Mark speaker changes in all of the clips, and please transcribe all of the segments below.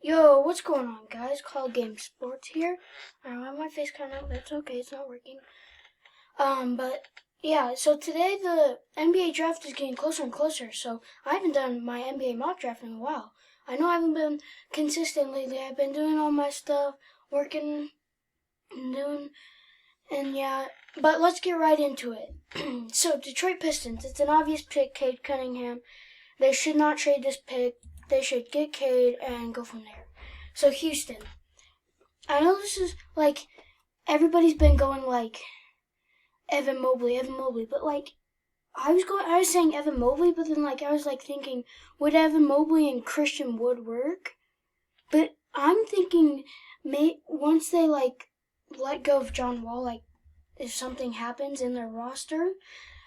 Speaker 1: Yo, what's going on, guys? Call Game Sports here. I don't have my face kind of. That's okay. It's not working. But yeah. So today the NBA draft is getting closer and closer. So I haven't done my NBA mock draft in a while. I know I haven't been consistent lately. I've been doing all my stuff, working and doing, and yeah. But let's get right into it. So Detroit Pistons. It's an obvious pick, Cade Cunningham. They should not trade this pick. They should get Cade and go from there. So Houston. I know this is like everybody's been going like Evan Mobley, but like I was saying Evan Mobley, but then like I was like thinking, would Evan Mobley and Christian Wood work? But I'm thinking, once they like let go of John Wall, like if something happens in their roster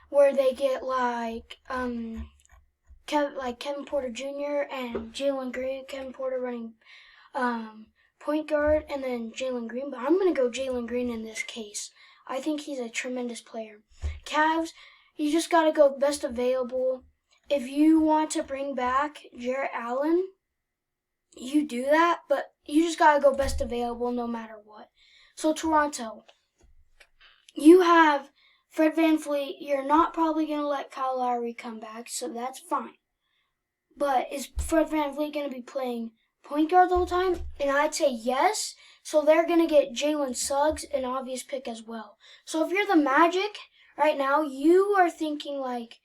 Speaker 1: where they get like Kevin Porter Jr. and Jalen Green, Kevin Porter running point guard, and then Jalen Green. But I'm going to go Jalen Green in this case. I think he's a tremendous player. Cavs, you just got to go best available. If you want to bring back Jarrett Allen, you do that, but you just got to go best available no matter what. So Toronto, you have Fred VanVleet. You're not probably going to let Kyle Lowry come back, so that's fine. But is Fred VanVleet going to be playing point guard the whole time? And I'd say yes. So they're going to get Jalen Suggs, an obvious pick as well. So if you're the Magic right now, you are thinking like,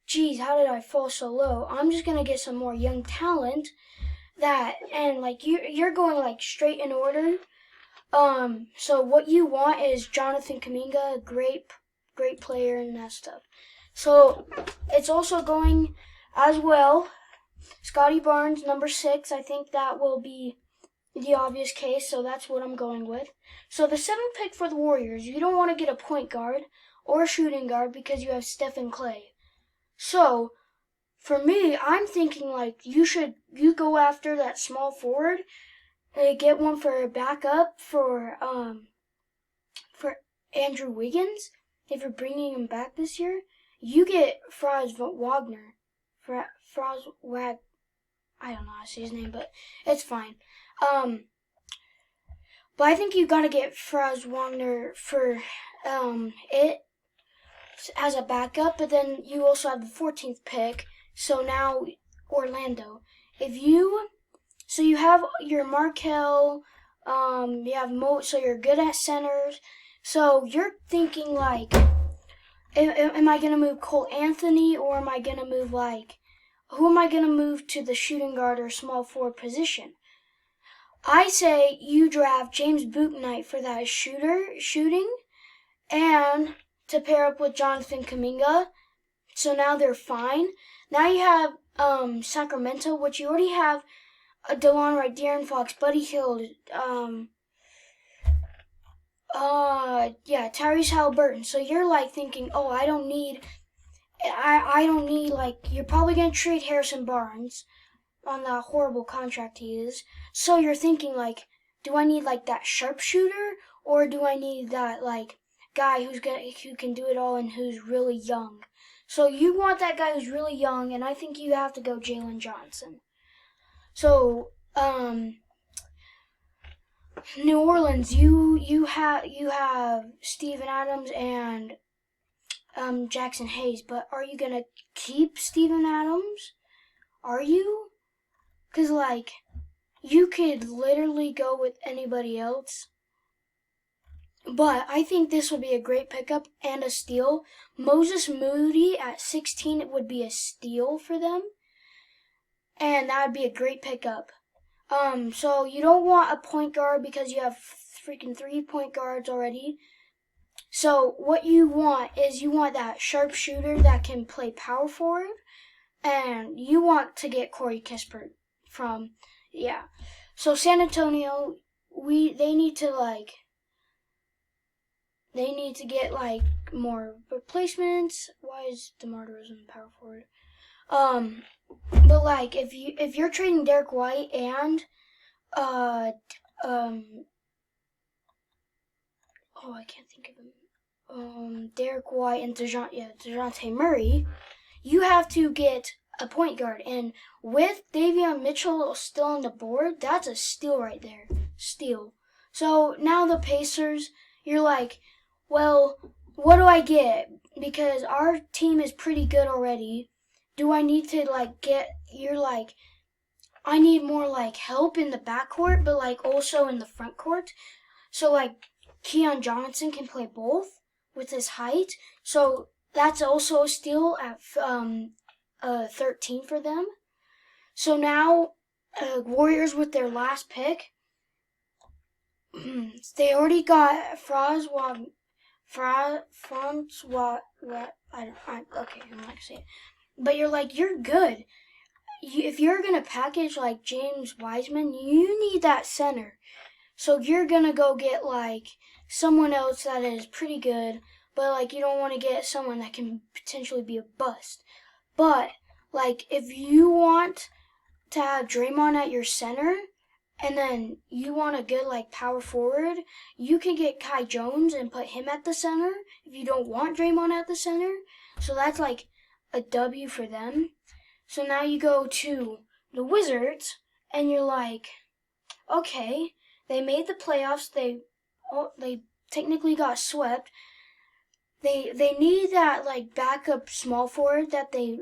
Speaker 1: geez, how did I fall so low? I'm just going to get some more young talent and like you're going like straight in order. So what you want is Jonathan Kuminga, great player and that stuff. So it's also going as well. Scotty Barnes, number 6. I think that will be the obvious case, so that's what I'm going with. So the 7th pick for the Warriors, you don't want to get a point guard or a shooting guard because you have Stephen Clay. So for me, I'm thinking like you go after that small forward and get one for a backup for Andrew Wiggins. If you're bringing him back this year, you get Franz Wagner. I don't know how to say his name, but it's fine. But I think you gotta get Franz Wagner for it as a backup, but then you also have the 14th pick. So now Orlando. So you have your Markel, you have so you're good at centers. So you're thinking like, am I gonna move Cole Anthony or am I gonna move who am I going to move to the shooting guard or small forward position? I say you draft James Bouknight for that shooting, and to pair up with Jonathan Kuminga. So now they're fine. Now you have Sacramento, which you already have DeLon Wright, De'Aaron Fox, Buddy Hield, Tyrese Halliburton. So you're like thinking, oh, I don't need you're probably going to trade Harrison Barnes on that horrible contract he is. So you're thinking like, do I need like that sharpshooter or do I need that like guy who can do it all and who's really young? So you want that guy who's really young, and I think you have to go Jalen Johnson. So, New Orleans, you have Steven Adams and Jackson Hayes, but are you gonna keep Steven Adams? Are you? Cause like, you could literally go with anybody else. But I think this would be a great pickup and a steal. Moses Moody at 16 would be a steal for them. And that would be a great pickup. So you don't want a point guard because you have freaking 3 point guards already. So what you want is that sharpshooter that can play power forward, and you want to get Corey Kispert from. So San Antonio, they need to get like more replacements. Why is DeMar DeRozan power forward? But like if you're trading Derek White and I can't think of him. Derek White and DeJounte Murray, you have to get a point guard. And with Davion Mitchell still on the board, that's a steal right there. Steal. So now the Pacers, you're like, well, what do I get? Because our team is pretty good already. Do I need to you're like, I need more help in the backcourt, but also in the front court. So Keon Johnson can play both with his height. So that's also a steal at 13 for them. So now Warriors with their last pick, they already got Francois. Okay, I'm not gonna say it. But you're good. If you're gonna package James Wiseman, you need that center. So you're gonna go get someone else that is pretty good, but you don't want to get someone that can potentially be a bust. But if you want to have Draymond at your center, and then you want a good power forward, you can get Kai Jones and put him at the center if you don't want Draymond at the center. So that's a W for them. So now you go to the Wizards, and you're like, okay, they made the playoffs. They technically got swept. They need that backup small forward that they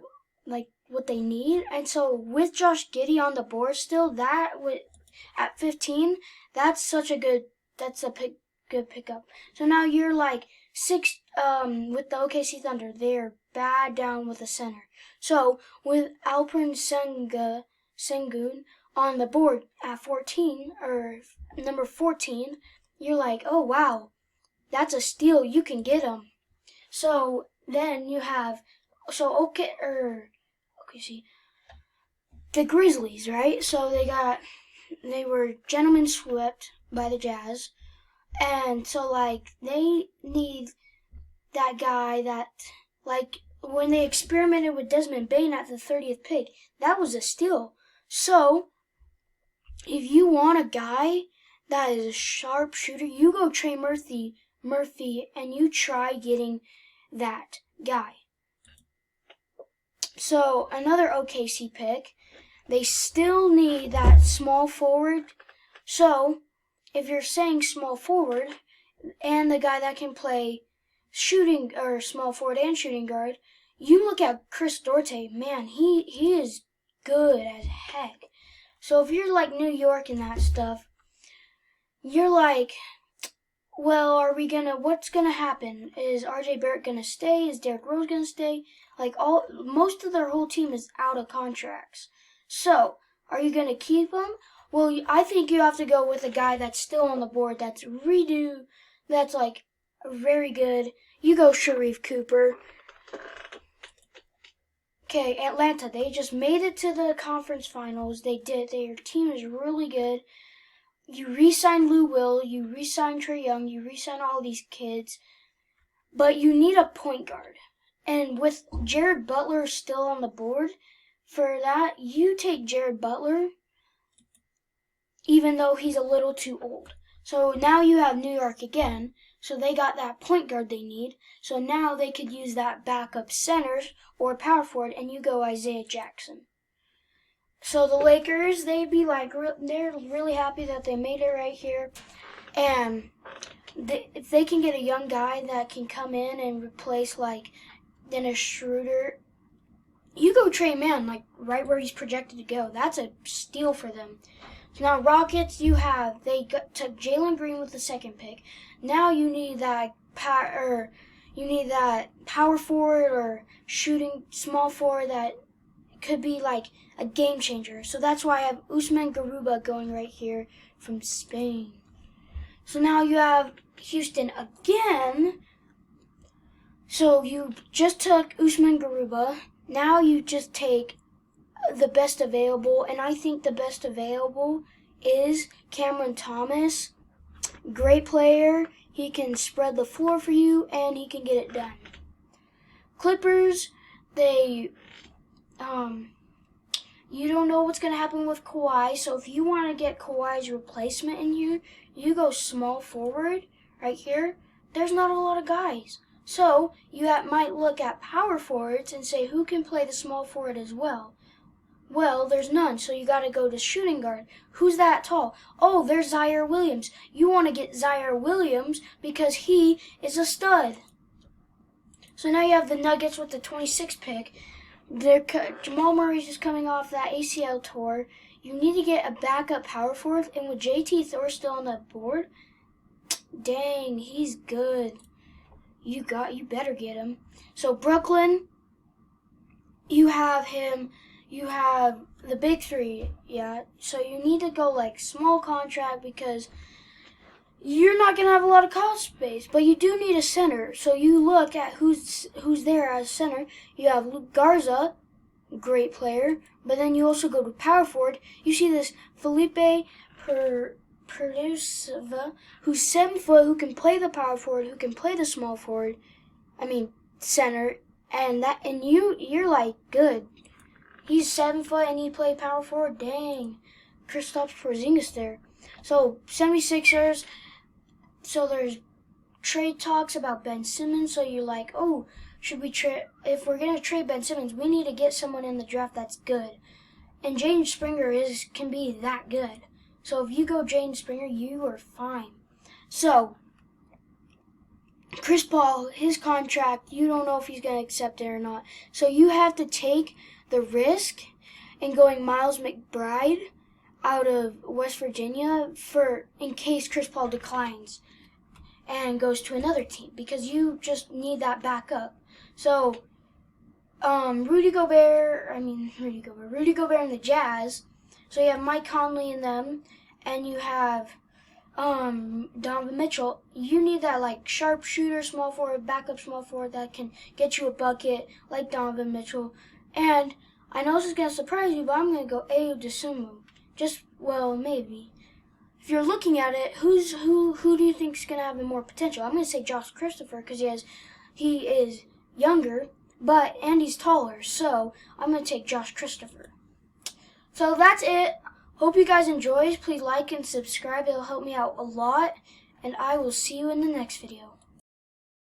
Speaker 1: what they need. And so with Josh Giddey on the board still, that would at 15, that's a good pickup. So now you're six with the OKC Thunder. They're bad down with the center. So with Alperen Sengun on the board at 14 or number 14, you're like, oh wow, that's a steal. You can get him. So then you have OKC, the Grizzlies, right? So they were gentlemen swept by the Jazz, and so they need that guy that when they experimented with Desmond Bane at the 30th pick, that was a steal. So if you want a guy that is a sharp shooter, you go Trey Murphy, and you try getting that guy. So another OKC pick. They still need that small forward. So if you're saying small forward and the guy that can play shooting or small forward and shooting guard, you look at Chris Duarte. Man, he is good as heck. So if you're New York and that stuff, you're well, what's gonna happen? Is RJ Barrett gonna stay? Is Derrick Rose gonna stay? Most of their whole team is out of contracts. So, are you gonna keep them? Well, I think you have to go with a guy that's still on the board, that's that's very good. You go Sharif Cooper. Okay, Atlanta, they just made it to the conference finals. They did. Their team is really good. You re-sign Lou Will, you re-sign Trae Young, you re-sign all these kids, but you need a point guard. And with Jared Butler still on the board, for that, you take Jared Butler, even though he's a little too old. So now you have New York again, so they got that point guard they need. So now they could use that backup center or power forward, and you go Isaiah Jackson. So the Lakers, they'd be they're really happy that they made it right here. And if they can get a young guy that can come in and replace Dennis Schroeder, you go Trey Mann, right where he's projected to go. That's a steal for them. So now Rockets, they took Jalen Green with the second pick. Now you need that power forward or shooting small forward that could be a game changer. So that's why I have Usman Garuba going right here from Spain. So now you have Houston again. So you just took Usman Garuba. Now you just take the best available, and I think the best available is Cameron Thomas. Great player. He can spread the floor for you, and he can get it done. Clippers, you don't know what's going to happen with Kawhi, so if you want to get Kawhi's replacement in here, you go small forward right here. There's not a lot of guys. So you might look at power forwards and say, who can play the small forward as well? Well, there's none, so you got to go to shooting guard. Who's that tall? Oh, there's Zaire Williams. You want to get Zaire Williams because he is a stud. So now you have the Nuggets with the 26th pick. Jamal Murray's just coming off that ACL tour. You need to get a backup power forward, and with JT Thor still on the board, dang, he's good. You better get him. So Brooklyn, you have him. You have the big three, yeah. So you need to go like small contract because you're not gonna have a lot of cost space, but you do need a center. So you look at who's there as center. You have Luke Garza, great player, but then you also go to power forward. You see this Felipe Perduseva, who's 7 foot, who can play the power forward, who can play the small forward. I mean center, and you're like good. He's 7 foot and he played power forward. Dang, Kristaps Porzingis there. So 76ers. So there's trade talks about Ben Simmons. So you're like, oh, should we trade? If we're gonna trade Ben Simmons, we need to get someone in the draft that's good. And Jaden Springer can be that good. So if you go Jaden Springer, you are fine. So Chris Paul, his contract, you don't know if he's gonna accept it or not. So you have to take the risk in going Miles McBride out of West Virginia in case Chris Paul declines and goes to another team, because you just need that backup. So Rudy Gobert and the Jazz. So you have Mike Conley in them, and you have Donovan Mitchell. You need that like sharpshooter, small forward, backup small forward that can get you a bucket like Donovan Mitchell. And I know this is going to surprise you, but I'm going to go Ayo Dosunmu. Maybe. If you're looking at it, who do you think is going to have the more potential? I'm going to say Josh Christopher because he is younger, and he's taller. So I'm going to take Josh Christopher. So that's it. Hope you guys enjoyed. Please like and subscribe. It'll help me out a lot. And I will see you in the next video.